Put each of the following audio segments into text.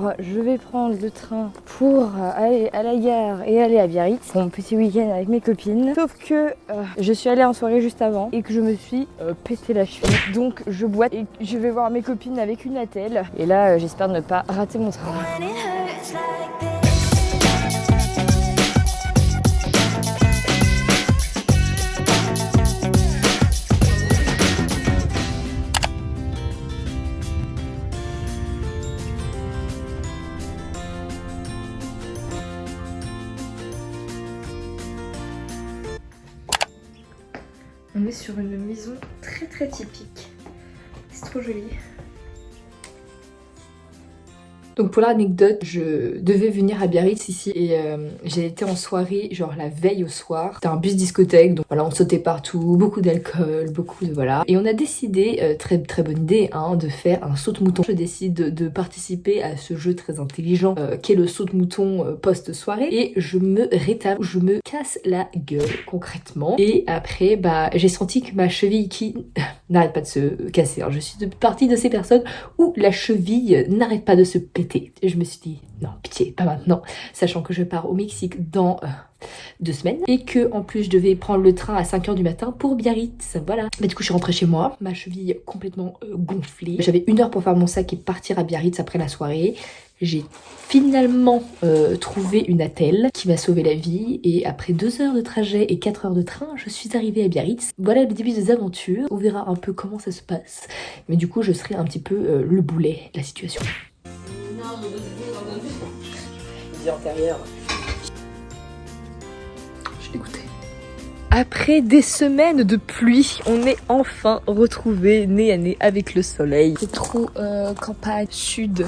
Alors, je vais prendre le train pour aller à la gare et aller à Biarritz. Mon petit week-end avec mes copines. Sauf que je suis allée en soirée juste avant et que je me suis pété la cheville. Donc, je boite et je vais voir mes copines avec une attelle. Et là, j'espère ne pas rater mon train. On est sur une maison très typique. C'est trop joli. Donc pour l'anecdote, je devais venir à Biarritz ici et j'ai été en soirée genre la veille au soir. C'était un bus discothèque, donc voilà, on sautait partout, beaucoup d'alcool, beaucoup de voilà. Et on a décidé, très bonne idée, hein, de faire un saute-mouton. Je décide de participer à ce jeu très intelligent qu'est le saute-mouton post-soirée et je me rétable, je me casse la gueule concrètement. Et après, bah j'ai senti que ma cheville qui n'arrête pas de se casser. Alors, je suis partie de ces personnes où la cheville n'arrête pas de se péter. Et je me suis dit, non, pitié, pas maintenant. Sachant que je pars au Mexique dans 2 semaines. Et que, en plus, je devais prendre le train à 5h du matin pour Biarritz. Voilà. Mais du coup, je suis rentrée chez moi. Ma cheville complètement gonflée. J'avais 1 heure pour faire mon sac et partir à Biarritz après la soirée. J'ai finalement trouvé une attelle qui m'a sauvé la vie et après 2 heures de trajet et 4 heures de train, je suis arrivée à Biarritz. Voilà le début des aventures. On verra un peu comment ça se passe. Mais du coup, je serai un petit peu le boulet de la situation. Vie antérieure. Je suis dégoûtée. Après des semaines de pluie, on est enfin retrouvés nez à nez avec le soleil. C'est trop campagne sud.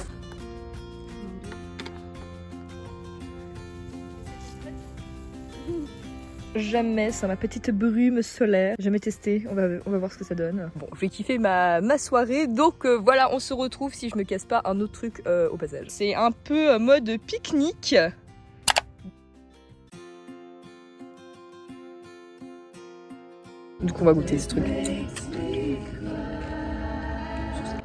Jamais sans ma petite brume solaire. Jamais testé, on va voir ce que ça donne. Bon, je vais kiffer ma soirée, donc voilà, on se retrouve si je me casse pas un autre truc au passage. C'est un peu mode pique-nique. Donc on va goûter ce truc.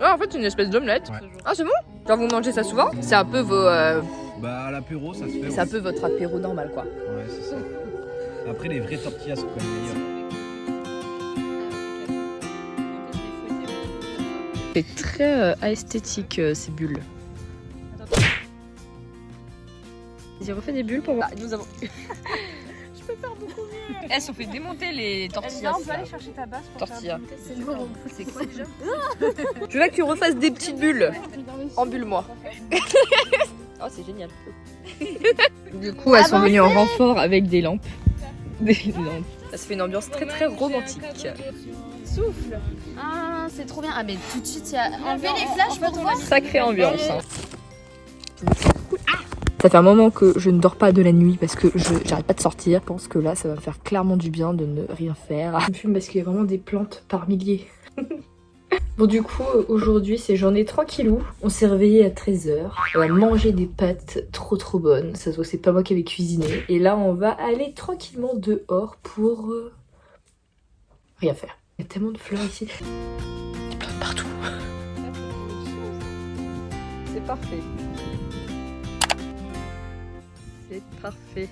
Ah, en fait c'est une espèce d'omelette. Ouais. Ah c'est bon? Genre vous mangez ça souvent? C'est un peu vos... Bah à l'apéro ça se fait. C'est un peu votre apéro normal quoi. Ouais c'est ça. Après les vraies tortillas sont quand même meilleures. C'est très esthétique ces bulles. Vas-y, refais des bulles pour voir. Ah, nous avons... Je peux faire beaucoup mieux. Elles sont fait démonter les tortillas. On peut aller chercher ta base pour Tortilla. C'est lourd. C'est quoi déjà? Je veux que tu refasses des petites bulles. Embulle-moi. Oh, c'est génial. Du coup, elles sont venues en renfort avec des lampes. Des lampes. Ça se fait une ambiance très romantique. Souffle. Ah, c'est trop bien. Ah, mais tout de suite, il y a enlevé les flashs pour voir. Sacrée ambiance. Hein. Ça fait un moment que je ne dors pas de la nuit parce que j'arrête pas de sortir. Je pense que là, ça va me faire clairement du bien de ne rien faire. Je me fume parce qu'il y a vraiment des plantes par milliers. Bon, du coup, aujourd'hui, c'est journée tranquillou. On s'est réveillé à 13h. On a mangé des pâtes trop bonnes. Ça se voit, c'est pas moi qui avais cuisiné. Et là, on va aller tranquillement dehors pour rien faire. Il y a tellement de fleurs ici. Des plantes partout. C'est parfait. C'est parfait.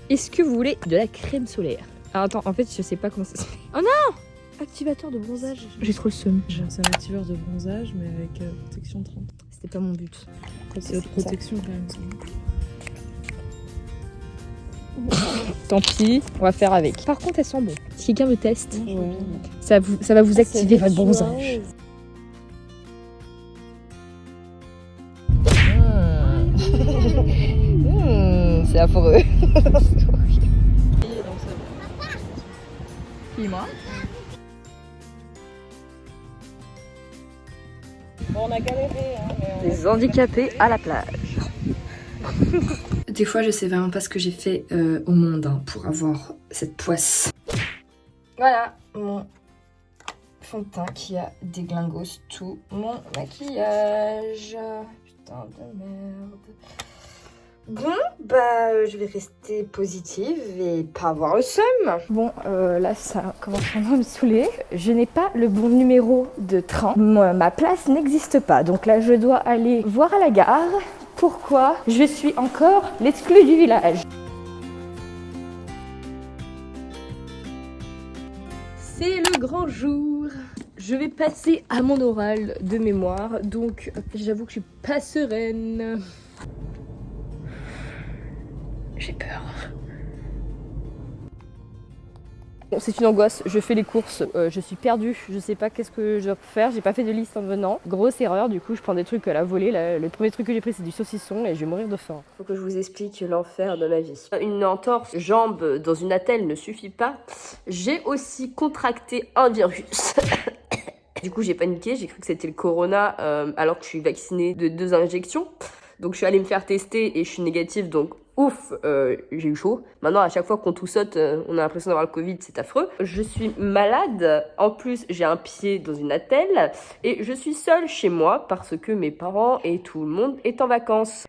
Est-ce que vous voulez de la crème solaire? Alors attends, en fait, je sais pas comment ça se fait. Oh non! Activateur de bronzage. J'ai trop le seum. C'est un activeur de bronzage, mais avec protection 30. C'était pas mon but. C'est haute protection quand même. Tant pis, on va faire avec. Par contre, elle sent bon. Si quelqu'un me teste, Ouais. ça va vous activer votre bronzage. C'est affreux. Dis-moi. Bon, on a galéré, hein, mais Les handicapés à la plage. Des fois, je sais vraiment pas ce que j'ai fait au monde hein, pour avoir cette poisse. Voilà mon fond de teint qui a déglingos tout mon maquillage. Putain de merde. Bon, bah je vais rester positive et pas avoir le seum. Bon, là ça commence vraiment à me saouler. Je n'ai pas le bon numéro de train. Ma place n'existe pas, donc là je dois aller voir à la gare pourquoi je suis encore l'exclue du village. C'est le grand jour. Je vais passer à mon oral de mémoire, donc j'avoue que je suis pas sereine. J'ai peur. Bon, c'est une angoisse, je fais les courses, je suis perdue, je sais pas qu'est-ce que je dois faire, j'ai pas fait de liste en venant. Grosse erreur, du coup je prends des trucs à la volée, le premier truc que j'ai pris c'est du saucisson et je vais mourir de faim. Faut que je vous explique l'enfer de ma vie. Une entorse jambe dans une attelle ne suffit pas, j'ai aussi contracté un virus. Du coup j'ai paniqué, j'ai cru que c'était le corona alors que je suis vaccinée de 2 injections. Donc je suis allée me faire tester et je suis négative, donc ouf, j'ai eu chaud. Maintenant à chaque fois qu'on toussote, on a l'impression d'avoir le Covid, c'est affreux. Je suis malade, en plus j'ai un pied dans une attelle et je suis seule chez moi parce que mes parents et tout le monde est en vacances.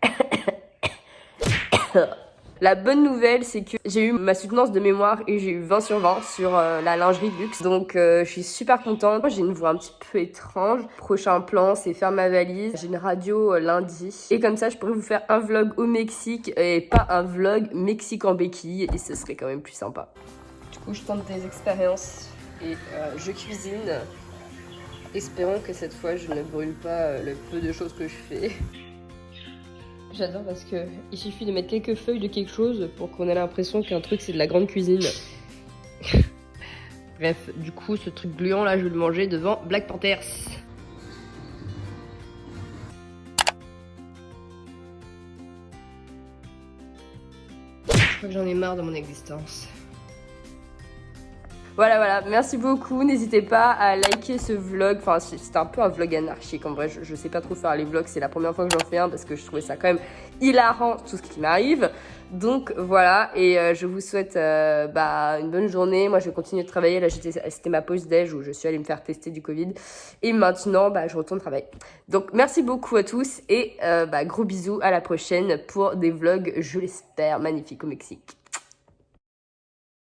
La bonne nouvelle, c'est que j'ai eu ma soutenance de mémoire et j'ai eu 20 sur 20 sur la lingerie de luxe. Donc je suis super contente. J'ai une voix un petit peu étrange. Prochain plan, c'est faire ma valise. J'ai une radio lundi. Et comme ça, je pourrais vous faire un vlog au Mexique et pas un vlog Mexique en béquille. Et ce serait quand même plus sympa. Du coup, je tente des expériences et je cuisine. Espérons que cette fois, je ne brûle pas le peu de choses que je fais. J'adore parce que il suffit de mettre quelques feuilles de quelque chose pour qu'on ait l'impression qu'un truc c'est de la grande cuisine. Bref, du coup ce truc gluant là je vais le manger devant Black Panthers. Je crois que j'en ai marre de mon existence. Voilà, merci beaucoup. N'hésitez pas à liker ce vlog. Enfin, c'est un peu un vlog anarchique. En vrai, je sais pas trop faire les vlogs. C'est la première fois que j'en fais un parce que je trouvais ça quand même hilarant, tout ce qui m'arrive. Donc voilà, et je vous souhaite une bonne journée. Moi, je vais continuer de travailler. Là, c'était ma pause déj où je suis allée me faire tester du Covid. Et maintenant, je retourne travailler. Donc, merci beaucoup à tous et gros bisous à la prochaine pour des vlogs, je l'espère, magnifiques au Mexique.